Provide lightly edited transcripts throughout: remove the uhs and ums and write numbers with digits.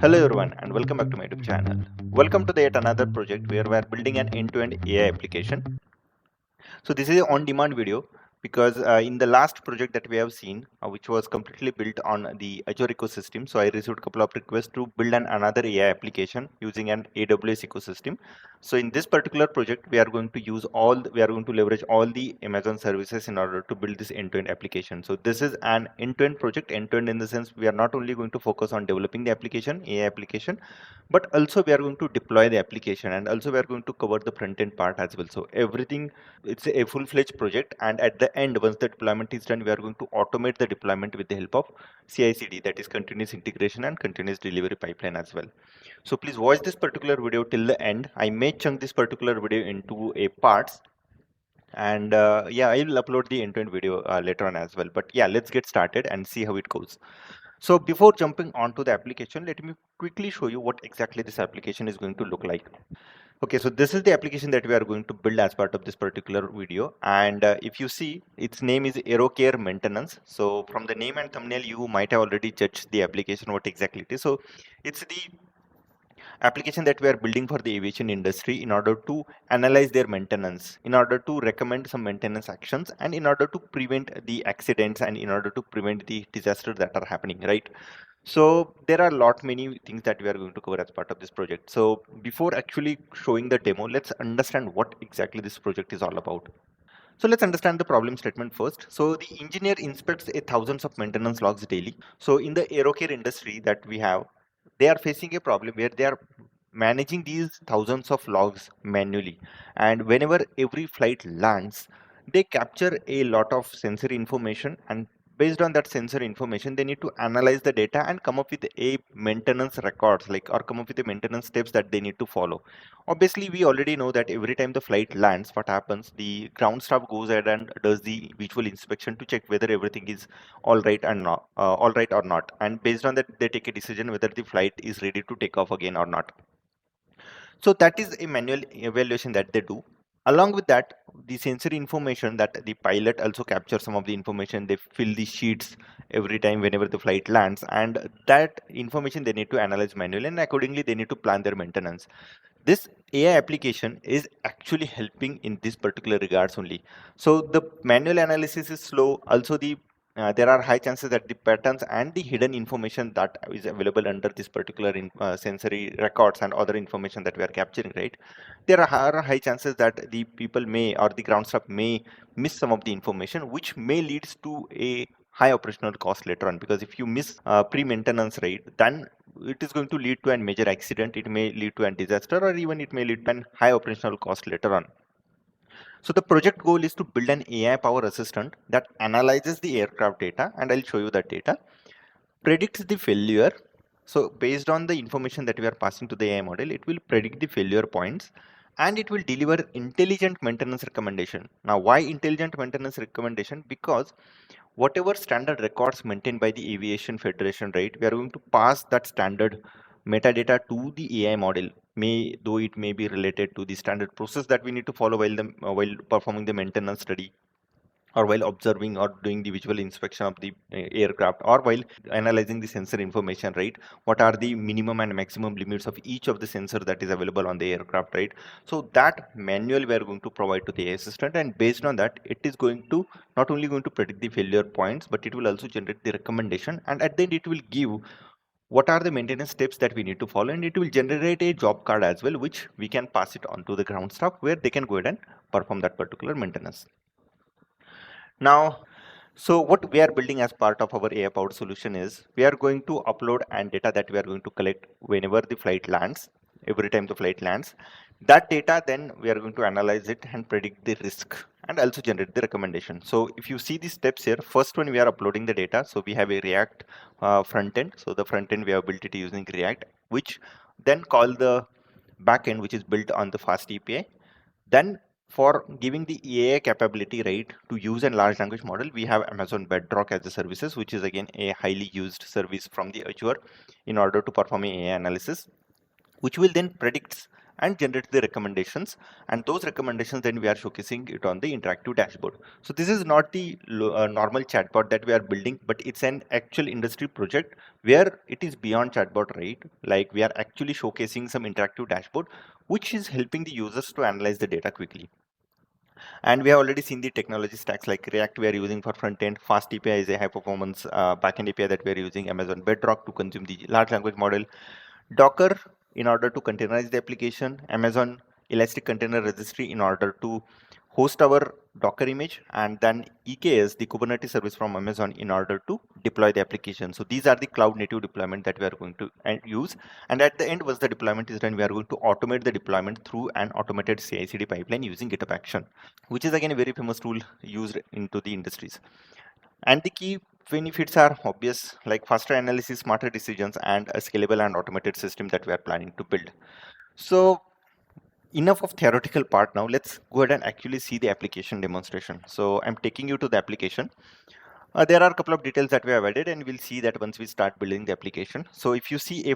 Hello everyone and welcome back to my YouTube channel. Welcome to the yet another project where we are building an end-to-end AI application. So this is an on-demand video because in the last project that we have seen, which was completely built on the Azure ecosystem, so I received a couple of requests to build another AI application using an AWS ecosystem. So in this particular project, we are going to we are going to leverage all the Amazon services in order to build this end-to-end application. So this is an end-to-end project, end-to-end in the sense we are not only going to focus on developing the application, AI application, but also we are going to deploy the application and also we are going to cover the front-end part as well. So everything, it's a full-fledged project, and at the end, once the deployment is done, we are going to automate the deployment with the help of CI/CD, that is continuous integration and continuous delivery pipeline as well. So please watch this particular video till the end. I may chunk this particular video into a parts, and yeah, I will upload the end-to-end video later on as well. But yeah, let's get started and see how it goes. So before jumping onto the application, let me quickly show you what exactly this application is going to look like. Okay, so this is the application that we are going to build as part of this particular video. And if you see, its name is AeroCare Maintenance. So from the name and thumbnail, you might have already judged the application, what exactly it is. So it's the application that we are building for the aviation industry in order to analyze their maintenance, in order to recommend some maintenance actions, and in order to prevent the accidents and in order to prevent the disasters that are happening, right? So there are a lot many things that we are going to cover as part of this project. So before actually showing the demo, let's understand what exactly this project is all about. So let's understand the problem statement first. So the engineer inspects thousands of maintenance logs daily. So in the aerocare industry that we have, they are facing a problem where they are managing these thousands of logs manually. And whenever every flight lands, they capture a lot of sensory information, and based on that sensor information, they need to analyze the data and come up with a maintenance records, like, or come up with the maintenance steps that they need to follow. Obviously, we already know that every time the flight lands, what happens? The ground staff goes ahead and does the visual inspection to check whether everything is all right and not, all right or not. And based on that, they take a decision whether the flight is ready to take off again or not. So that is a manual evaluation that they do. Along with that, the sensory information that the pilot also captures some of the information. They fill the sheets every time whenever the flight lands, and that information they need to analyze manually, and accordingly they need to plan their maintenance. This AI application is actually helping in this particular regards only. So the manual analysis is slow. Also, there are high chances that the patterns and the hidden information that is available under this particular sensory records and other information that we are capturing, right? There are high chances that the people may, or the ground staff may, miss some of the information, which may leads to a high operational cost later on, because if you miss pre-maintenance, right, then it is going to lead to a major accident. It may lead to a disaster, or even it may lead to a high operational cost later on. So the project goal is to build an AI power assistant that analyzes the aircraft data, and I'll show you that data, predicts the failure. So based on the information that we are passing to the AI model, it will predict the failure points, and it will deliver intelligent maintenance recommendation. Now, why intelligent maintenance recommendation? Because whatever standard records maintained by the Aviation Federation, right, we are going to pass that standard metadata to the AI model, though it may be related to the standard process that we need to follow while performing the maintenance study, or while observing or doing the visual inspection of the aircraft, or while analyzing the sensor information, right? What are the minimum and maximum limits of each of the sensor that is available on the aircraft, right? So that manual we are going to provide to the AI assistant, and based on that, it is going to not only going to predict the failure points, but it will also generate the recommendation, and at the end it will give what are the maintenance steps that we need to follow, and it will generate a job card as well, which we can pass it on to the ground staff, where they can go ahead and perform that particular maintenance. Now, so what we are building as part of our AI powered solution is we are going to upload and data that we are going to collect whenever the flight lands, every time the flight lands. That data, then we are going to analyze it and predict the risk, and also generate the recommendation. So if you see the steps here, first one, we are uploading the data. So we have a React front end. So the front end, we have built it using React, which then call the backend, which is built on the FastAPI. Then for giving the AI capability, right, to use a large language model, we have Amazon Bedrock as a services, which is again a highly used service from the Azure in order to perform AI analysis, which will then predict and generate the recommendations, and those recommendations then we are showcasing it on the interactive dashboard. So this is not the normal chatbot that we are building, but it's an actual industry project where it is beyond chatbot, right? Like we are actually showcasing some interactive dashboard which is helping the users to analyze the data quickly. And we have already seen the technology stacks like React we are using for front end. FastAPI is a high performance backend API that we are using. Amazon Bedrock to consume the large language model. Docker in order to containerize the application. Amazon Elastic Container Registry in order to host our Docker image, and then EKS, the Kubernetes service from Amazon, in order to deploy the application. So these are the cloud native deployment that we are going to use. And at the end, once the deployment is done, we are going to automate the deployment through an automated CI/CD pipeline using GitHub Action, which is again a very famous tool used into the industries. And the key benefits are obvious, like faster analysis, smarter decisions, and a scalable and automated system that we are planning to build. So enough of theoretical part. Now let's go ahead and actually see the application demonstration. So I'm taking you to the application. There are a couple of details that we have added, and we'll see that once we start building the application. So if you see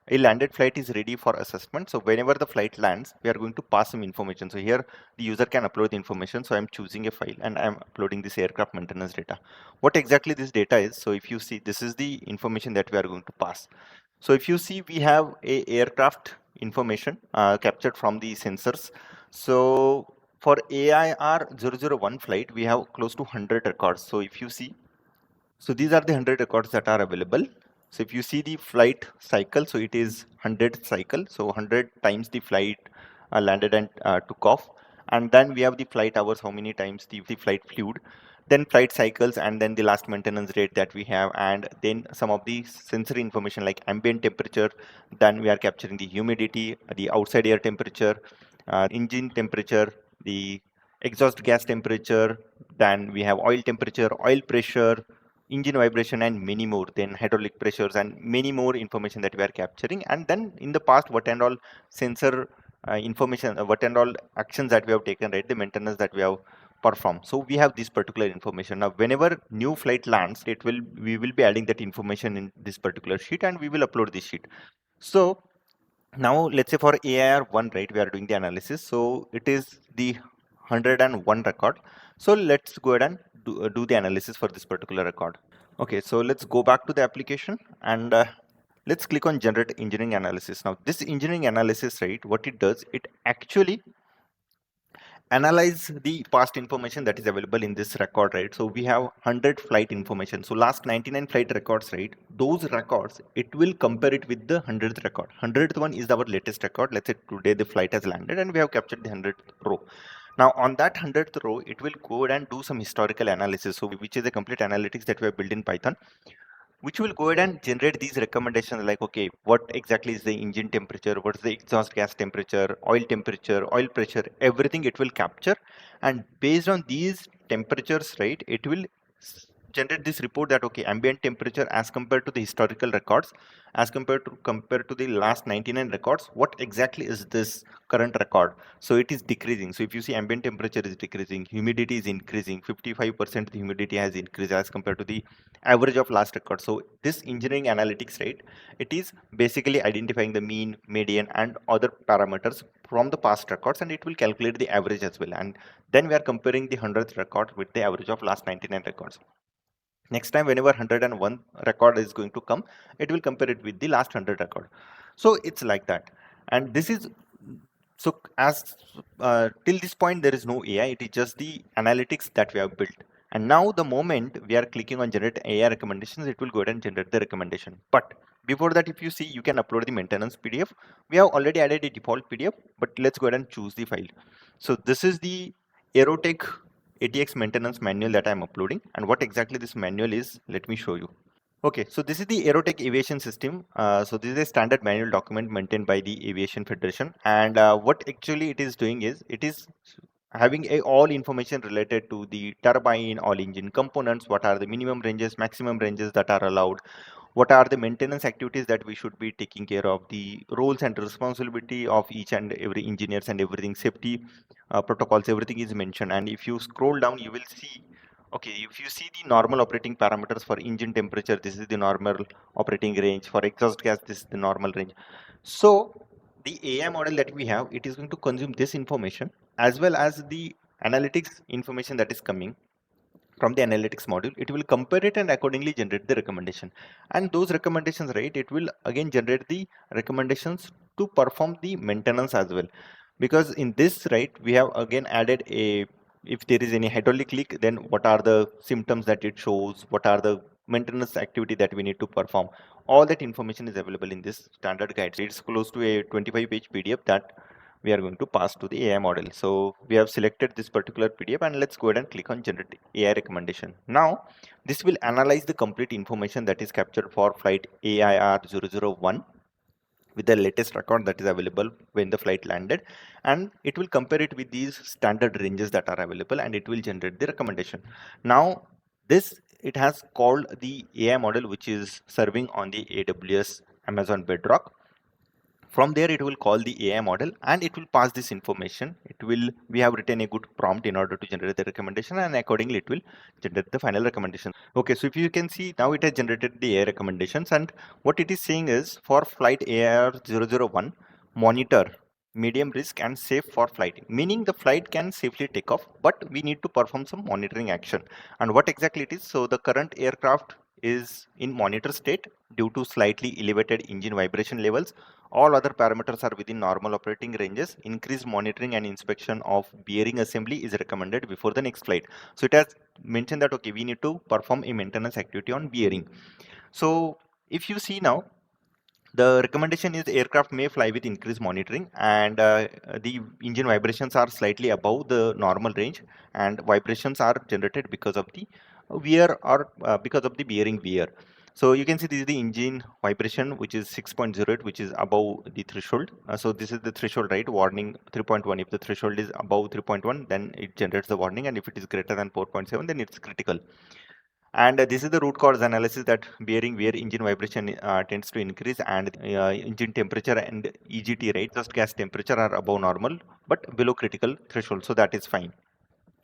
a landed flight is ready for assessment. So whenever the flight lands, we are going to pass some information. So here the user can upload the information. So I'm choosing a file and I'm uploading this aircraft maintenance data. What exactly this data is? So if you see, this is the information that we are going to pass. So if you see, we have a aircraft information captured from the sensors. So for AIR 001 flight, we have close to 100 records. So if you see, so these are the 100 records that are available. So if you see the flight cycle, so it is 100 cycle. So 100 times the flight landed and took off. And then we have the flight hours, how many times the flight flew, then flight cycles, and then the last maintenance rate that we have, and then some of the sensory information like ambient temperature. Then we are capturing the humidity, the outside air temperature, engine temperature, the exhaust gas temperature, then we have oil temperature, oil pressure, engine vibration, and many more, then hydraulic pressures and many more information that we are capturing. And then in the past, what and all sensor information, what and all actions that we have taken, right, the maintenance that we have performed. So we have this particular information. Now whenever new flight lands, we will be adding that information in this particular sheet, and we will upload this sheet. So now let's say for AIR1, right, we are doing the analysis. So it is the 101 record. So let's go ahead and do the analysis for this particular record. Okay, so let's go back to the application, and let's click on generate engineering analysis. Now this engineering analysis, right, what it does, it actually analyze the past information that is available in this record, right? So we have 100 flight information. So last 99 flight records, right? Those records, it will compare it with the 100th record. 100th one is our latest record. Let's say today the flight has landed and we have captured the 100th row. Now on that 100th row, it will go and do some historical analysis. So which is a complete analytics that we have built in Python, which will go ahead and generate these recommendations like, okay, what exactly is the engine temperature, what's the exhaust gas temperature, oil pressure, everything it will capture. And based on these temperatures, right, it will generate this report that, okay, ambient temperature as compared to the historical records, as compared to the last 99 records, what exactly is this current record? So it is decreasing. So if you see, ambient temperature is decreasing, humidity is increasing, 55% the humidity has increased as compared to the average of last record. So this engineering analytics, right, it is basically identifying the mean, median, and other parameters from the past records, and it will calculate the average as well. And then we are comparing the 100th record with the average of last 99 records. Next time, whenever 101 record is going to come, it will compare it with the last 100 record. So it's like that. And this is, so as till this point, there is no AI. It is just the analytics that we have built. And now the moment we are clicking on generate AI recommendations, it will go ahead and generate the recommendation. But before that, if you see, you can upload the maintenance PDF. We have already added a default PDF, but let's go ahead and choose the file. So this is the Aerotech ATX maintenance manual that I'm uploading. And what exactly this manual is, let me show you. Okay, so this is the Aerotech Aviation System. So this is a standard manual document maintained by the Aviation Federation. And what actually it is doing is, it is having all information related to the turbine, all engine components, what are the minimum ranges, maximum ranges that are allowed, what are the maintenance activities that we should be taking care of, the roles and responsibility of each and every engineers and everything, safety protocols, everything is mentioned. And if you scroll down, you will see, okay, if you see the normal operating parameters for engine temperature, this is the normal operating range. For exhaust gas, this is the normal range. So the AI model that we have, it is going to consume this information as well as the analytics information that is coming from the analytics module. It will compare it and accordingly generate the recommendation. And those recommendations, right, it will again generate the recommendations to perform the maintenance as well. Because in this, right, we have again added a, if there is any hydraulic leak, then what are the symptoms that it shows, what are the maintenance activity that we need to perform. All that information is available in this standard guide. So it's close to a 25-page PDF that we are going to pass to the AI model. So we have selected this particular PDF, and let's go ahead and click on generate AI recommendation. Now this will analyze the complete information that is captured for flight AIR 001 with the latest record that is available when the flight landed, and it will compare it with these standard ranges that are available, and it will generate the recommendation. Now this, it has called the AI model, which is serving on the AWS Amazon Bedrock. From there it will call the AI model and it will pass this information. We have written a good prompt in order to generate the recommendation, and accordingly it will generate the final recommendation. Okay, so if you can see, now it has generated the AI recommendations, and what it is saying is for flight AIR 001, monitor medium risk and safe for flight, meaning the flight can safely take off, but we need to perform some monitoring action. And what exactly it is, so the current aircraft is in monitor state due to slightly elevated engine vibration levels. All other parameters are within normal operating ranges. Increased monitoring and inspection of bearing assembly is recommended before the next flight. So it has mentioned that, okay, we need to perform a maintenance activity on bearing. So if you see now, the recommendation is aircraft may fly with increased monitoring, and the engine vibrations are slightly above the normal range, and vibrations are generated because of the wear or because of the bearing wear. So you can see this is the engine vibration, which is 6.08, which is above the threshold. So this is the threshold, right? Warning 3.1. If the threshold is above 3.1, then it generates the warning, and if it is greater than 4.7, then it's critical. And this is the root cause analysis, that bearing where engine vibration tends to increase, and engine temperature and EGT, right, just gas temperature, are above normal but below critical threshold, so that is fine.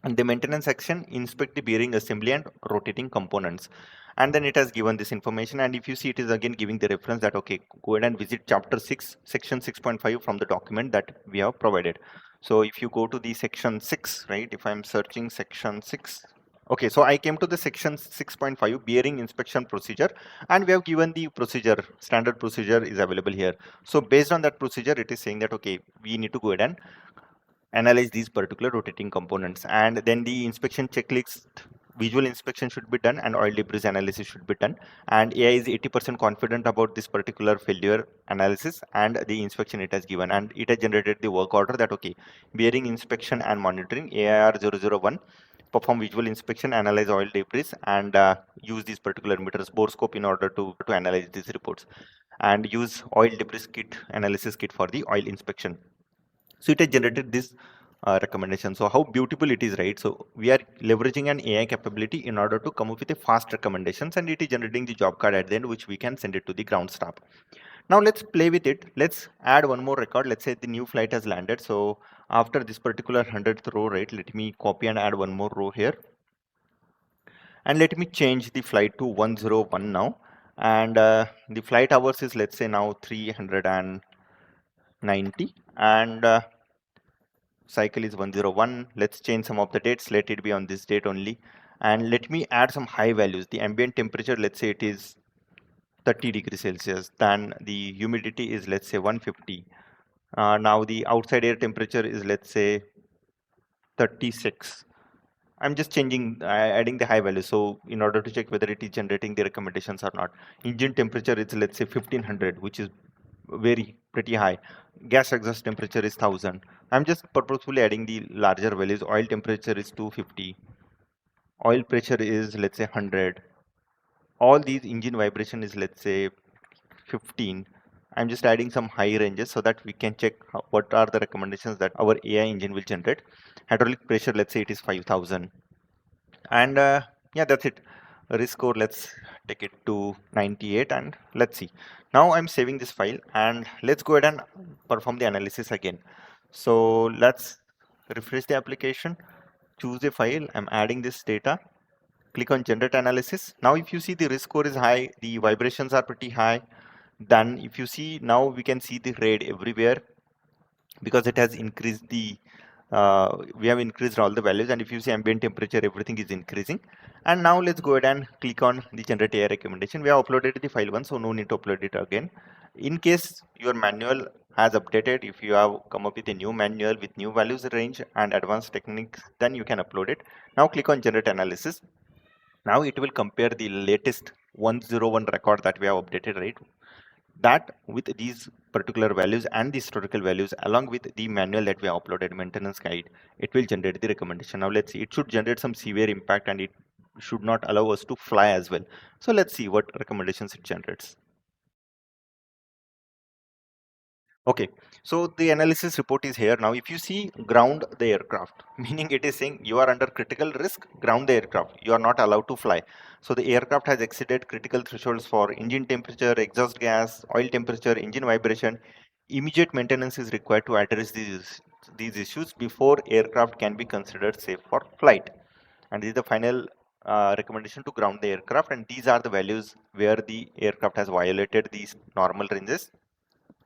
And the maintenance section, inspect the bearing assembly and rotating components. And then it has given this information, and if you see, it is again giving the reference that, okay, go ahead and visit chapter 6 section 6.5 from the document that we have provided. So if you go to the section 6, right, if I'm searching section 6, okay, so I came to the section 6.5 bearing inspection procedure, and we have given the procedure, standard procedure is available here. So based on that procedure, it is saying that, okay, we need to go ahead and analyze these particular rotating components, and then the inspection checklist, visual inspection should be done, and oil debris analysis should be done. And AI is 80% confident about this particular failure analysis and the inspection it has given, and it has generated the work order that, okay, bearing inspection and monitoring AIR 001, perform visual inspection, analyze oil debris, and use these particular meters, bore scope, in order to analyze these reports, and use oil debris kit analysis kit for the oil inspection. So it has generated this recommendation. So how beautiful it is, right? So we are leveraging an AI capability in order to come up with a fast recommendations, and it is generating the job card at the end, which we can send it to the ground staff. Now let's play with it. Let's add one more record. Let's say the new flight has landed. So after this particular 100th row, right, let me copy and add one more row here. And let me change the flight to 101 now. And the flight hours is, let's say, now 390. And cycle is 101. Let's change some of the dates. Let it be on this date only. And let me add some high values. The ambient temperature, let's say it is 30 degrees Celsius. Then the humidity is, let's say, 150. Now the outside air temperature is, let's say, 36. I'm just changing, adding the high value. So in order to check whether it is generating the recommendations or not. Engine temperature is, let's say, 1500, which is pretty high. Gas exhaust temperature is 1000. I'm just purposefully adding the larger values. Oil temperature is 250. Oil pressure is, let's say, 100. All these engine vibration is, let's say, 15. I'm just adding some high ranges so that we can check what are the recommendations that our AI engine will generate. Hydraulic pressure, let's say it is 5000. And yeah, that's it. Risk score, let's take it to 98, and let's see. Now I'm saving this file, and let's go ahead and perform the analysis again. So let's refresh the application, choose the file. I'm adding this data, click on generate analysis. Now if you see, the risk score is high, the vibrations are pretty high, Then if you see, now we can see the red everywhere because it has increased the we have increased all the values, and if you see ambient temperature, everything is increasing. And now let's go ahead and click on the generate AI recommendation. We have uploaded the file once, so no need to upload it again. In case your manual has updated, if you have come up with a new manual with new values range and advanced techniques, then you can upload it. Now click on generate analysis. Now it will compare the latest 101 record that we have updated, right? That with these particular values and the historical values along with the manual that we have uploaded, maintenance guide, it will generate the recommendation. Now let's see, it should generate some severe impact and it should not allow us to fly as well. So let's see what recommendations it generates. Okay, so the analysis report is here. Now if you see, ground the aircraft, meaning it is saying you are under critical risk, ground the aircraft, you are not allowed to fly. So the aircraft has exceeded critical thresholds for engine temperature, exhaust gas, oil temperature, engine vibration. Immediate maintenance is required to address these issues before aircraft can be considered safe for flight. And this is the final recommendation to ground the aircraft, and these are the values where the aircraft has violated these normal ranges.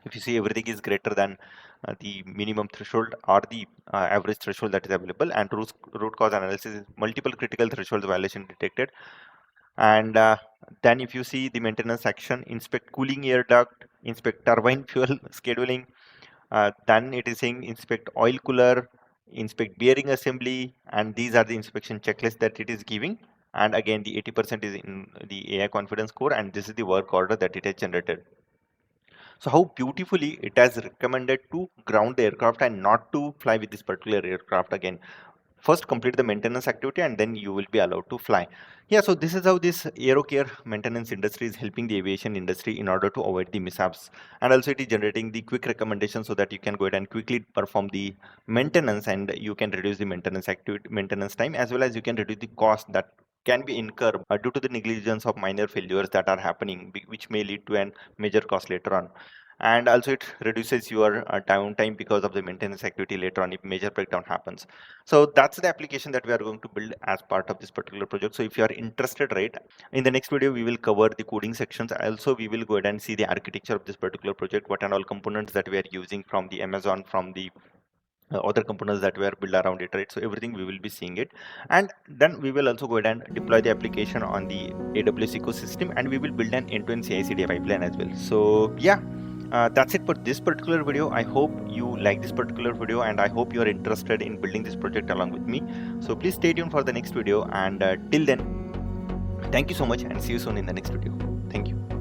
If you see, everything is greater than the minimum threshold or the average threshold that is available, and root cause analysis is multiple critical thresholds violation detected. And then if you see the maintenance action, inspect cooling air duct, inspect turbine fuel scheduling, then it is saying inspect oil cooler, inspect bearing assembly, and these are the inspection checklists that it is giving. And again, the 80% is in the AI confidence score, and this is the work order that it has generated. So how beautifully it has recommended to ground the aircraft and not to fly with this particular aircraft again. First complete the maintenance activity and then you will be allowed to fly. Yeah, so this is how this aerocare maintenance industry is helping the aviation industry in order to avoid the mishaps. And also it is generating the quick recommendations so that you can go ahead and quickly perform the maintenance, and you can reduce the maintenance time, as well as you can reduce the cost that can be incurred due to the negligence of minor failures that are happening, which may lead to a major cost later on. And also it reduces your downtime because of the maintenance activity later on if major breakdown happens. So that's the application that we are going to build as part of this particular project. So if you are interested, right, in the next video we will cover the coding sections. Also we will go ahead and see the architecture of this particular project, what and all components that we are using from the Amazon, from the other components that were built around it, right? So everything we will be seeing it, and then we will also go ahead and deploy the application on the AWS ecosystem, and we will build an end-to-end CI/CD pipeline as well. So yeah, that's it for this particular video. I hope you like this particular video, and I hope you are interested in building this project along with me. So please stay tuned for the next video, and till then, thank you so much, and see you soon in the next video.